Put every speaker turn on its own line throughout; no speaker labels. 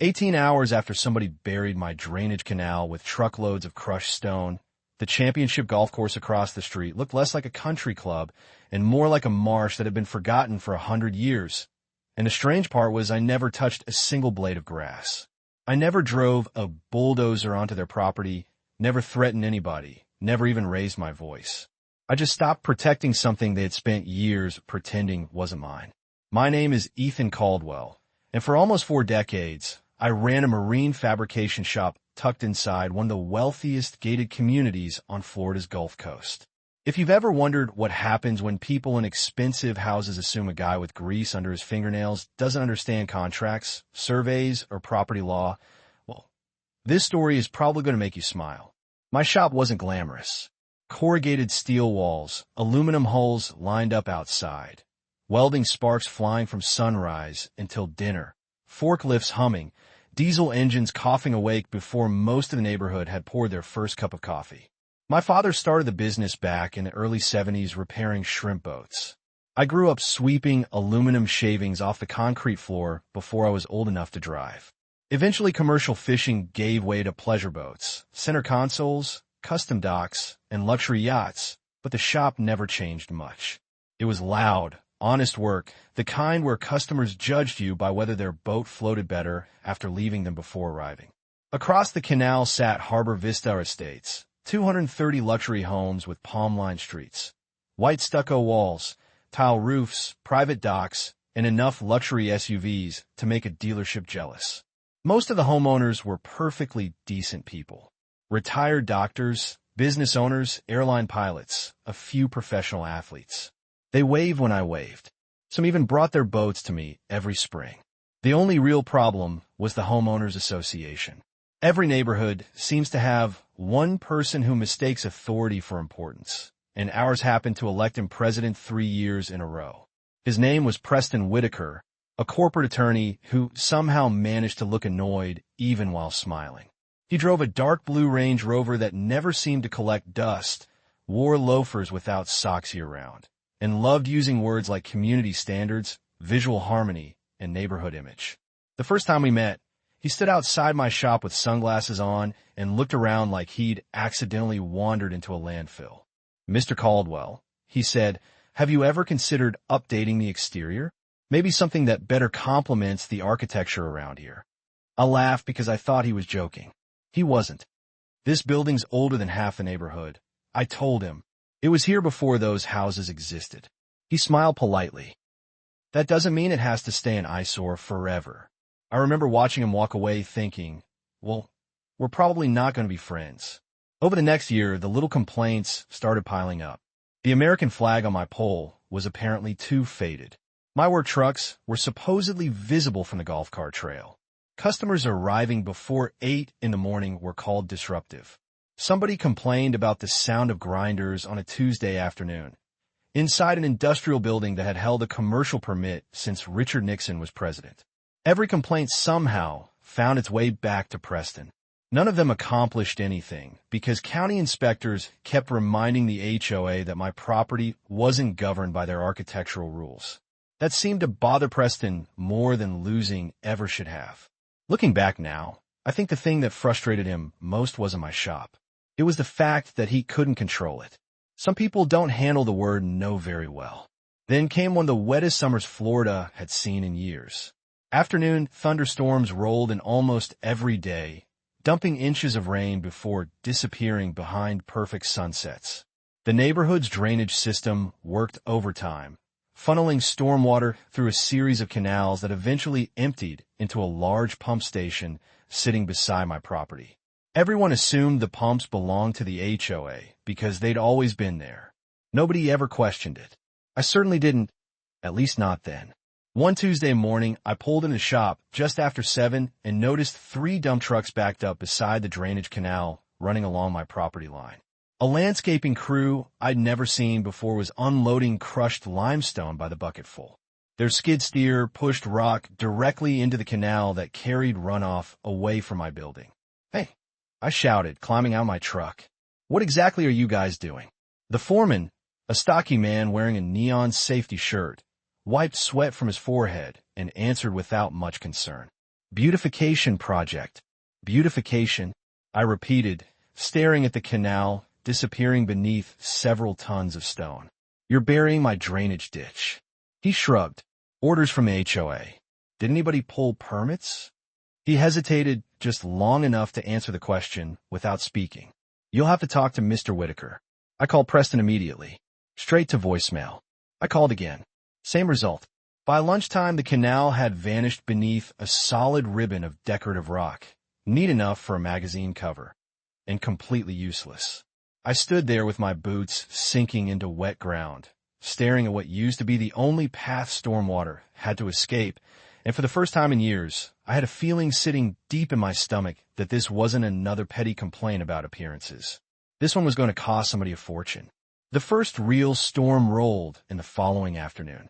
18 hours after somebody buried my drainage canal with truckloads of crushed stone, the championship golf course across the street looked less like a country club and more like a marsh that had been forgotten for 100 years. And the strange part was I never touched a single blade of grass. I never drove a bulldozer onto their property, never threatened anybody, never even raised my voice. I just stopped protecting something they had spent years pretending wasn't mine. My name is Ethan Caldwell, and for almost 4 decades, I ran a marine fabrication shop tucked inside one of the wealthiest gated communities on Florida's Gulf Coast. If you've ever wondered what happens when people in expensive houses assume a guy with grease under his fingernails doesn't understand contracts, surveys, or property law, well, this story is probably going to make you smile. My shop wasn't glamorous. Corrugated steel walls, aluminum hulls lined up outside, welding sparks flying from sunrise until dinner, forklifts humming, diesel engines coughing awake before most of the neighborhood had poured their first cup of coffee. My father started the business back in the early 70s repairing shrimp boats. I grew up sweeping aluminum shavings off the concrete floor before I was old enough to drive. Eventually, commercial fishing gave way to pleasure boats, center consoles, custom docks, and luxury yachts, but the shop never changed much. It was loud, honest work, the kind where customers judged you by whether their boat floated better after leaving than before arriving. Across the canal sat Harbor Vista Estates, 230 luxury homes with palm-lined streets, white stucco walls, tile roofs, private docks, and enough luxury SUVs to make a dealership jealous. Most of the homeowners were perfectly decent people. Retired doctors, business owners, airline pilots, a few professional athletes. They waved when I waved. Some even brought their boats to me every spring. The only real problem was the homeowners association. Every neighborhood seems to have one person who mistakes authority for importance, and ours happened to elect him president 3 years in a row. His name was Preston Whitaker, a corporate attorney who somehow managed to look annoyed even while smiling. He drove a dark blue Range Rover that never seemed to collect dust, wore loafers without socks year-round, and loved using words like community standards, visual harmony, and neighborhood image. The first time we met, he stood outside my shop with sunglasses on and looked around like he'd accidentally wandered into a landfill. "Mr. Caldwell," he said, "have you ever considered updating the exterior? Maybe something that better complements the architecture around here." I laughed because I thought he was joking. He wasn't. "This building's older than half the neighborhood," I told him. "It was here before those houses existed." He smiled politely. "That doesn't mean it has to stay an eyesore forever." I remember watching him walk away thinking, well, we're probably not going to be friends. Over the next year, the little complaints started piling up. The American flag on my pole was apparently too faded. My work trucks were supposedly visible from the golf cart trail. Customers arriving before 8 in the morning were called disruptive. Somebody complained about the sound of grinders on a Tuesday afternoon, inside an industrial building that had held a commercial permit since Richard Nixon was president. Every complaint somehow found its way back to Preston. None of them accomplished anything because county inspectors kept reminding the HOA that my property wasn't governed by their architectural rules. That seemed to bother Preston more than losing ever should have. Looking back now, I think the thing that frustrated him most wasn't my shop. It was the fact that he couldn't control it. Some people don't handle the word no very well. Then came one of the wettest summers Florida had seen in years. Afternoon thunderstorms rolled in almost every day, dumping inches of rain before disappearing behind perfect sunsets. The neighborhood's drainage system worked overtime, funneling stormwater through a series of canals that eventually emptied into a large pump station sitting beside my property. Everyone assumed the pumps belonged to the HOA because they'd always been there. Nobody ever questioned it. I certainly didn't, at least not then. One Tuesday morning, I pulled in the shop just after 7 and noticed 3 dump trucks backed up beside the drainage canal running along my property line. A landscaping crew I'd never seen before was unloading crushed limestone by the bucketful. Their skid steer pushed rock directly into the canal that carried runoff away from my building. "Hey," I shouted, climbing out of my truck. "What exactly are you guys doing?" The foreman, a stocky man wearing a neon safety shirt, wiped sweat from his forehead and answered without much concern. Beautification project. Beautification, I repeated, staring at the canal disappearing beneath several tons of stone. You're burying my drainage ditch. He shrugged. Orders from the HOA. Did anybody pull permits? He hesitated just long enough to answer the question without speaking. You'll have to talk to Mr. Whitaker. I called Preston immediately. Straight to voicemail. I called again. Same result. By lunchtime, the canal had vanished beneath a solid ribbon of decorative rock, neat enough for a magazine cover, and completely useless. I stood there with my boots sinking into wet ground, staring at what used to be the only path stormwater had to escape, and for the first time in years, I had a feeling sitting deep in my stomach that this wasn't another petty complaint about appearances. This one was going to cost somebody a fortune. The first real storm rolled in the following afternoon.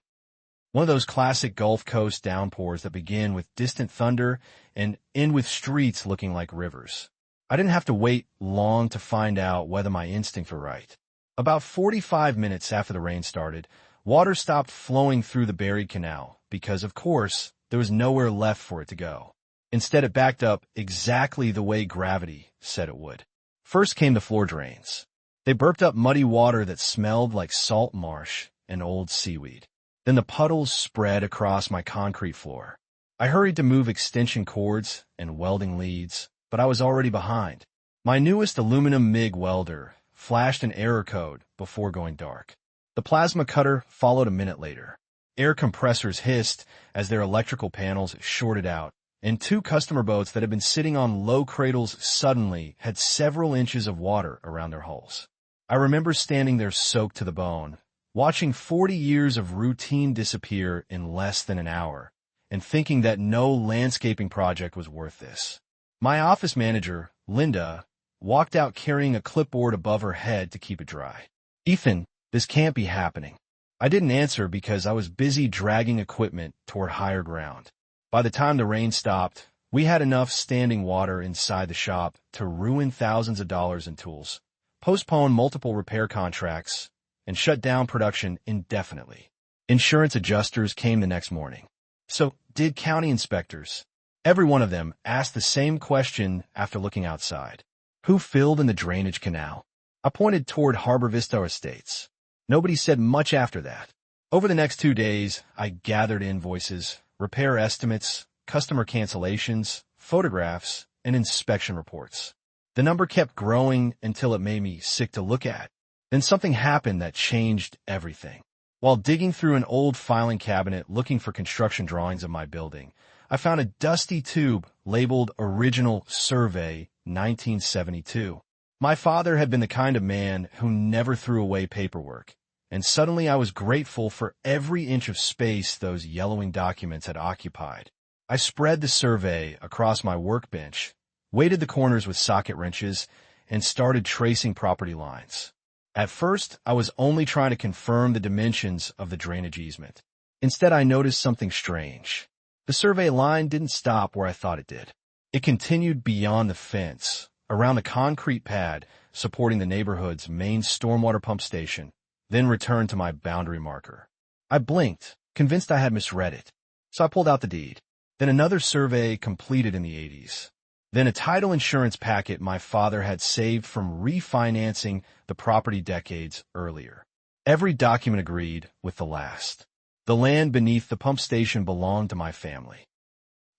One of those classic Gulf Coast downpours that begin with distant thunder and end with streets looking like rivers. I didn't have to wait long to find out whether my instincts were right. About 45 minutes after the rain started, water stopped flowing through the buried canal because, of course, there was nowhere left for it to go. Instead, it backed up exactly the way gravity said it would. First came the floor drains. They burped up muddy water that smelled like salt marsh and old seaweed. Then the puddles spread across my concrete floor. I hurried to move extension cords and welding leads, but I was already behind. My newest aluminum MIG welder flashed an error code before going dark. The plasma cutter followed a minute later. Air compressors hissed as their electrical panels shorted out, and two customer boats that had been sitting on low cradles suddenly had several inches of water around their hulls. I remember standing there soaked to the bone, watching 40 years of routine disappear in less than an hour, and thinking that no landscaping project was worth this. My office manager, Linda, walked out carrying a clipboard above her head to keep it dry. Ethan, this can't be happening. I didn't answer because I was busy dragging equipment toward higher ground. By the time the rain stopped, we had enough standing water inside the shop to ruin thousands of dollars in tools, postpone multiple repair contracts, and shut down production indefinitely. Insurance adjusters came the next morning. So did county inspectors. Every one of them asked the same question after looking outside. Who filled in the drainage canal? I pointed toward Harbor Vista Estates. Nobody said much after that. Over the next 2 days, I gathered invoices, repair estimates, customer cancellations, photographs, and inspection reports. The number kept growing until it made me sick to look at. Then something happened that changed everything. While digging through an old filing cabinet looking for construction drawings of my building, I found a dusty tube labeled Original Survey 1972. My father had been the kind of man who never threw away paperwork, and suddenly I was grateful for every inch of space those yellowing documents had occupied. I spread the survey across my workbench, weighted the corners with socket wrenches, and started tracing property lines. At first, I was only trying to confirm the dimensions of the drainage easement. Instead, I noticed something strange. The survey line didn't stop where I thought it did. It continued beyond the fence, around the concrete pad supporting the neighborhood's main stormwater pump station, then returned to my boundary marker. I blinked, convinced I had misread it. So I pulled out the deed. Then another survey completed in the 80s. Then a title insurance packet my father had saved from refinancing the property decades earlier. Every document agreed with the last. The land beneath the pump station belonged to my family.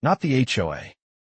Not the HOA,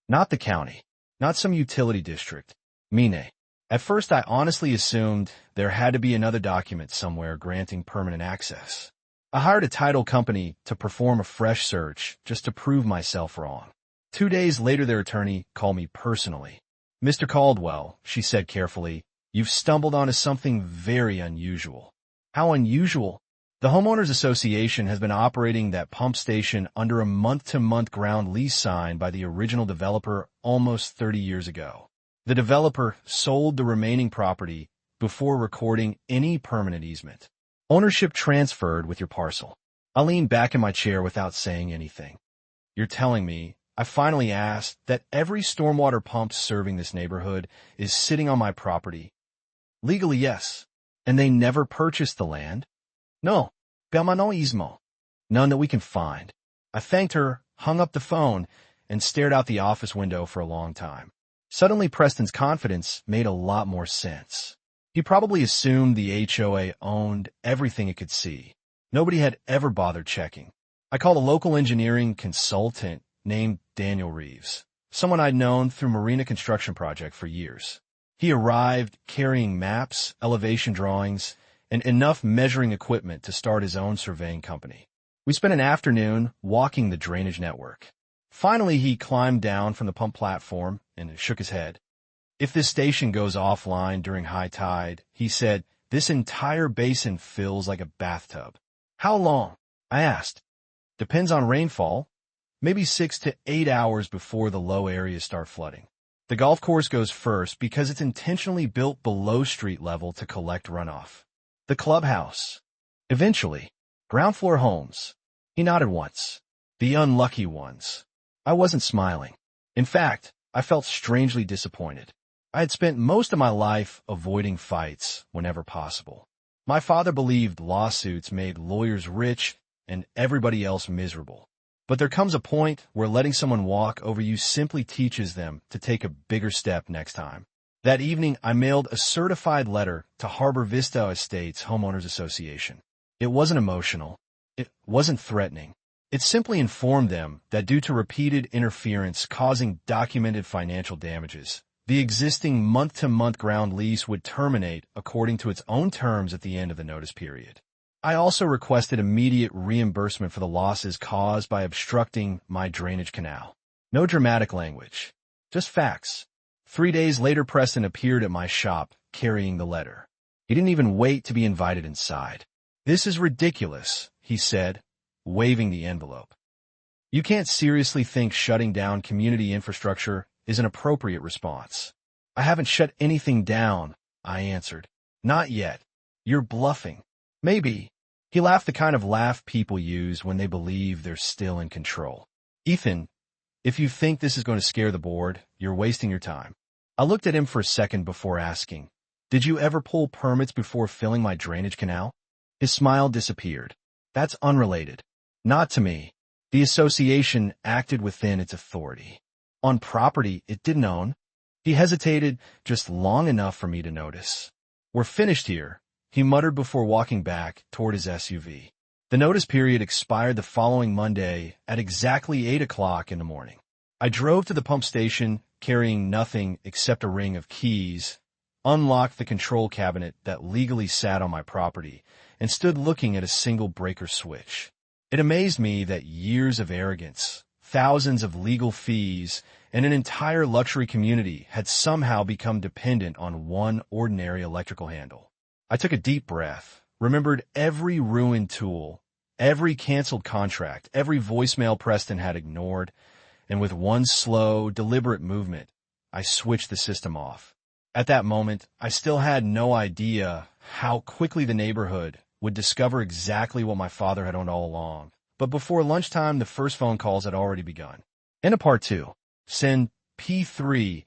not the county, not some utility district. Mine. At first, I honestly assumed there had to be another document somewhere granting permanent access. I hired a title company to perform a fresh search just to prove myself wrong. 2 days later, their attorney called me personally. Mr. Caldwell, she said carefully, you've stumbled onto something very unusual. How unusual? The Homeowners Association has been operating that pump station under a month-to-month ground lease signed by the original developer almost 30 years ago. The developer sold the remaining property before recording any permanent easement. Ownership transferred with your parcel. I leaned back in my chair without saying anything. You're telling me, I finally asked, that every stormwater pump serving this neighborhood is sitting on my property? Legally, yes. And they never purchased the land? No, permanentismo. None that we can find. I thanked her, hung up the phone, and stared out the office window for a long time. Suddenly, Preston's confidence made a lot more sense. He probably assumed the HOA owned everything it could see. Nobody had ever bothered checking. I called a local engineering consultant named Daniel Reeves, someone I'd known through Marina Construction Project for years. He arrived carrying maps, elevation drawings, and enough measuring equipment to start his own surveying company. We spent an afternoon walking the drainage network. Finally, he climbed down from the pump platform and shook his head. If this station goes offline during high tide, he said, this entire basin fills like a bathtub. How long? I asked. Depends on rainfall. Maybe 6 to 8 hours before the low areas start flooding. The golf course goes first because it's intentionally built below street level to collect runoff. The clubhouse. Eventually, ground floor homes. He nodded once. The unlucky ones. I wasn't smiling. In fact, I felt strangely disappointed. I had spent most of my life avoiding fights whenever possible. My father believed lawsuits made lawyers rich and everybody else miserable. But there comes a point where letting someone walk over you simply teaches them to take a bigger step next time. That evening, I mailed a certified letter to Harbor Vista Estates Homeowners Association. It wasn't emotional. It wasn't threatening. It simply informed them that due to repeated interference causing documented financial damages, the existing month-to-month ground lease would terminate according to its own terms at the end of the notice period. I also requested immediate reimbursement for the losses caused by obstructing my drainage canal. No dramatic language, just facts. 3 days later, Preston appeared at my shop carrying the letter. He didn't even wait to be invited inside. This is ridiculous, he said, waving the envelope. You can't seriously think shutting down community infrastructure is an appropriate response. I haven't shut anything down, I answered. Not yet. You're bluffing. Maybe. He laughed the kind of laugh people use when they believe they're still in control. Ethan, if you think this is going to scare the board, you're wasting your time. I looked at him for a second before asking, did you ever pull permits before filling my drainage canal? His smile disappeared. That's unrelated. Not to me. The association acted within its authority. On property it didn't own. He hesitated just long enough for me to notice. We're finished here, he muttered before walking back toward his SUV. The notice period expired the following Monday at exactly 8 o'clock in the morning. I drove to the pump station carrying nothing except a ring of keys, unlocked the control cabinet that legally sat on my property, and stood looking at a single breaker switch. It amazed me that years of arrogance, thousands of legal fees, and an entire luxury community had somehow become dependent on one ordinary electrical handle. I took a deep breath, remembered every ruined tool, every canceled contract, every voicemail Preston had ignored, and with one slow, deliberate movement, I switched the system off. At that moment, I still had no idea how quickly the neighborhood would discover exactly what my father had owned all along. But before lunchtime, the first phone calls had already begun. In a part 2, send P3,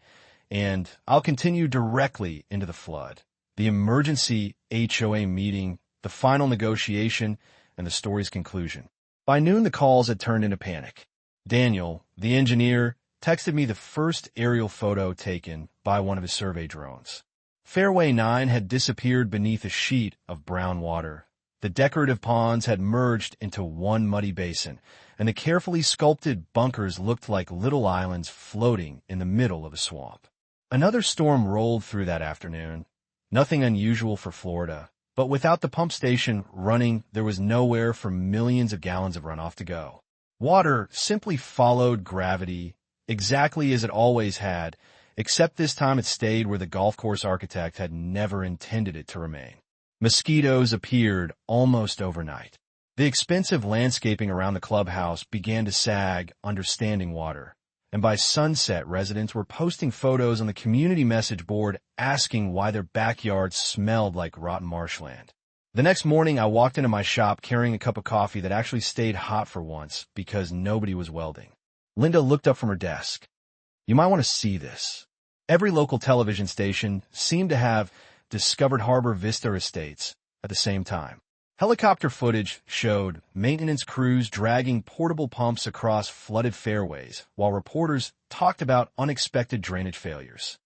and I'll continue directly into the flood, the emergency HOA meeting, the final negotiation, and the story's conclusion. By noon, the calls had turned into panic. Daniel, the engineer, texted me the first aerial photo taken by one of his survey drones. Fairway 9 had disappeared beneath a sheet of brown water. The decorative ponds had merged into one muddy basin, and the carefully sculpted bunkers looked like little islands floating in the middle of a swamp. Another storm rolled through that afternoon. Nothing unusual for Florida, but without the pump station running, there was nowhere for millions of gallons of runoff to go. Water simply followed gravity exactly as it always had, except this time it stayed where the golf course architect had never intended it to remain. Mosquitoes appeared almost overnight. The expensive landscaping around the clubhouse began to sag under standing water, and by sunset residents were posting photos on the community message board asking why their backyards smelled like rotten marshland. The next morning I walked into my shop carrying a cup of coffee that actually stayed hot for once because nobody was welding. Linda looked up from her desk. You might want to see this. Every local television station seemed to have discovered Harbor Vista Estates at the same time. Helicopter footage showed maintenance crews dragging portable pumps across flooded fairways, while reporters talked about unexpected drainage failures.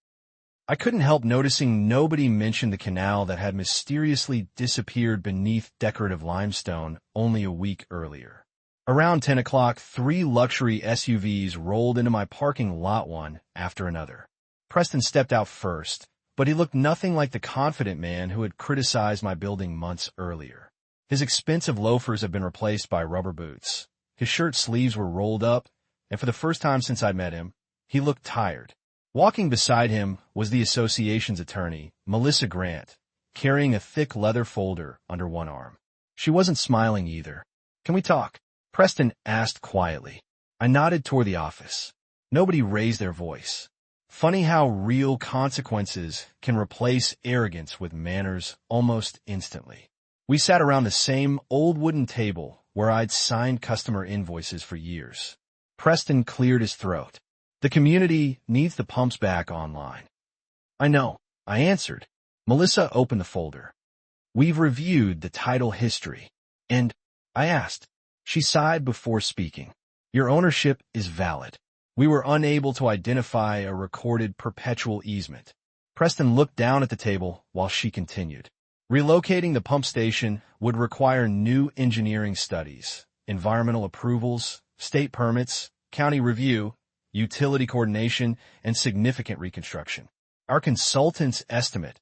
I couldn't help noticing nobody mentioned the canal that had mysteriously disappeared beneath decorative limestone only a week earlier. Around 10 o'clock, 3 luxury SUVs rolled into my parking lot one after another. Preston stepped out first, but he looked nothing like the confident man who had criticized my building months earlier. His expensive loafers had been replaced by rubber boots. His shirt sleeves were rolled up, and for the first time since I'd met him, he looked tired. Walking beside him was the association's attorney, Melissa Grant, carrying a thick leather folder under one arm. She wasn't smiling either. "Can we talk?" Preston asked quietly. I nodded toward the office. Nobody raised their voice. Funny how real consequences can replace arrogance with manners almost instantly. We sat around the same old wooden table where I'd signed customer invoices for years. Preston cleared his throat. "The community needs the pumps back online." "I know," I answered. Melissa opened the folder. "We've reviewed the title history." "And?" I asked. She sighed before speaking. "Your ownership is valid. We were unable to identify a recorded perpetual easement." Preston looked down at the table while she continued. "Relocating the pump station would require new engineering studies, environmental approvals, state permits, county review, utility coordination, and significant reconstruction. Our consultants estimate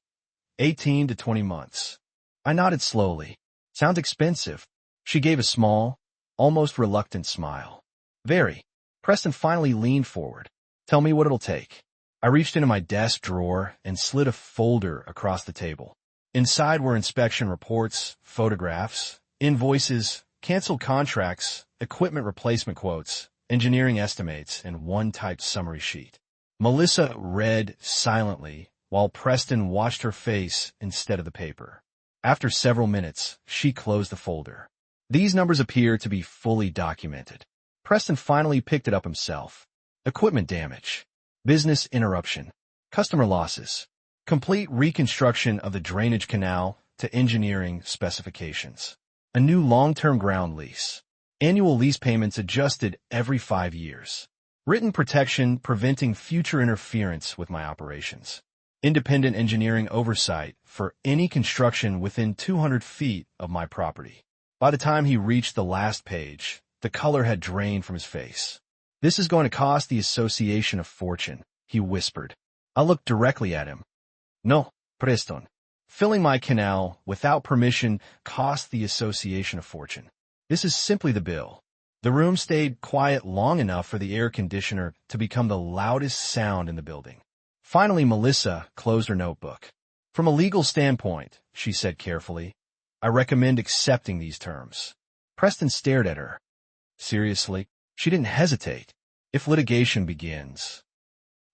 18 to 20 months. I nodded slowly. "Sounds expensive." She gave a small, almost reluctant smile. "Very." Preston finally leaned forward. "Tell me what it'll take." I reached into my desk drawer and slid a folder across the table. Inside were inspection reports, photographs, invoices, canceled contracts, equipment replacement quotes, engineering estimates, and one typed summary sheet. Melissa read silently while Preston watched her face instead of the paper. After several minutes, she closed the folder. "These numbers appear to be fully documented." Preston finally picked it up himself. "Equipment damage, business interruption, customer losses, complete reconstruction of the drainage canal to engineering specifications, a new long-term ground lease, annual lease payments adjusted every 5 years, written protection preventing future interference with my operations, independent engineering oversight for any construction within 200 feet of my property." By the time he reached the last page, the color had drained from his face. "This is going to cost the association a fortune," he whispered. I looked directly at him. "No, Preston. Filling my canal without permission cost the association a fortune. This is simply the bill." The room stayed quiet long enough for the air conditioner to become the loudest sound in the building. Finally, Melissa closed her notebook. "From a legal standpoint," she said carefully, "I recommend accepting these terms." Preston stared at her. "Seriously?" She didn't hesitate. "If litigation begins,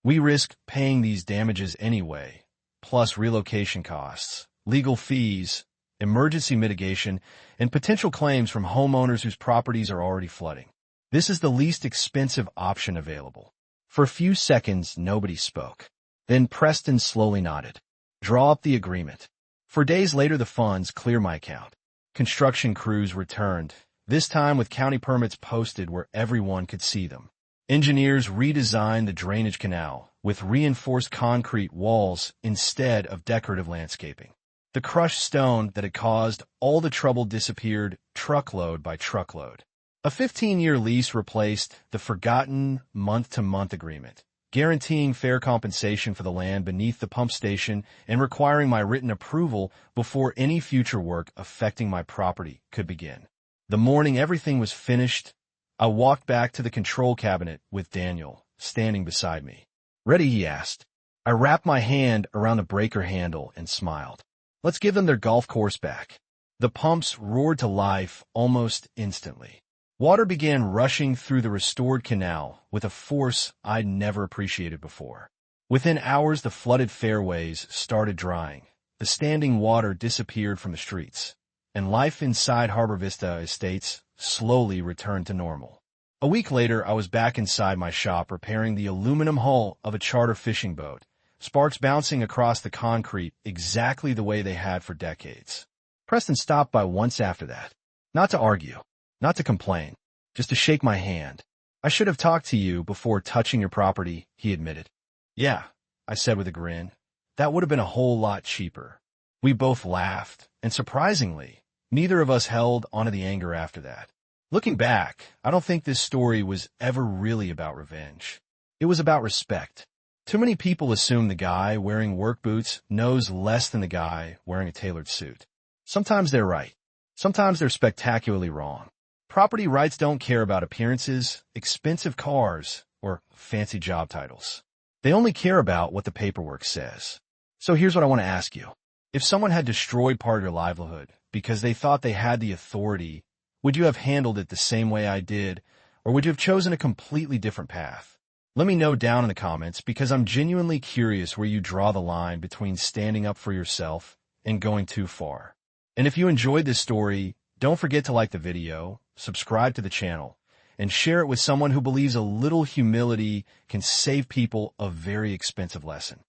we risk paying these damages anyway, plus relocation costs, legal fees, emergency mitigation, and potential claims from homeowners whose properties are already flooding. This is the least expensive option available." For a few seconds, nobody spoke. Then Preston slowly nodded. "Draw up the agreement." For days later, the funds cleared my account. Construction crews returned, this time with county permits posted where everyone could see them. Engineers redesigned the drainage canal with reinforced concrete walls instead of decorative landscaping. The crushed stone that had caused all the trouble disappeared truckload by truckload. A 15-year lease replaced the forgotten month-to-month agreement, guaranteeing fair compensation for the land beneath the pump station and requiring my written approval before any future work affecting my property could begin. The morning everything was finished, I walked back to the control cabinet with Daniel standing beside me. "Ready?" he asked. I wrapped my hand around the breaker handle and smiled. "Let's give them their golf course back." The pumps roared to life almost instantly. Water began rushing through the restored canal with a force I'd never appreciated before. Within hours, the flooded fairways started drying. The standing water disappeared from the streets, and life inside Harbor Vista Estates slowly returned to normal. A week later, I was back inside my shop repairing the aluminum hull of a charter fishing boat, sparks bouncing across the concrete exactly the way they had for decades. Preston stopped by once after that. Not to argue, not to complain, just to shake my hand. I should have talked to you before touching your property, he admitted. Yeah, I said with a grin. That would have been a whole lot cheaper. We both laughed, and surprisingly, neither of us held onto the anger after that. Looking back, I don't think this story was ever really about revenge. It was about respect. Too many people assume the guy wearing work boots knows less than the guy wearing a tailored suit. Sometimes they're right. Sometimes they're spectacularly wrong. Property rights don't care about appearances, expensive cars, or fancy job titles. They only care about what the paperwork says. So here's what I want to ask you. If someone had destroyed part of your livelihood because they thought they had the authority, would you have handled it the same way I did, or would you have chosen a completely different path? Let me know down in the comments because I'm genuinely curious where you draw the line between standing up for yourself and going too far. And if you enjoyed this story, don't forget to like the video, subscribe to the channel, and share it with someone who believes a little humility can save people a very expensive lesson.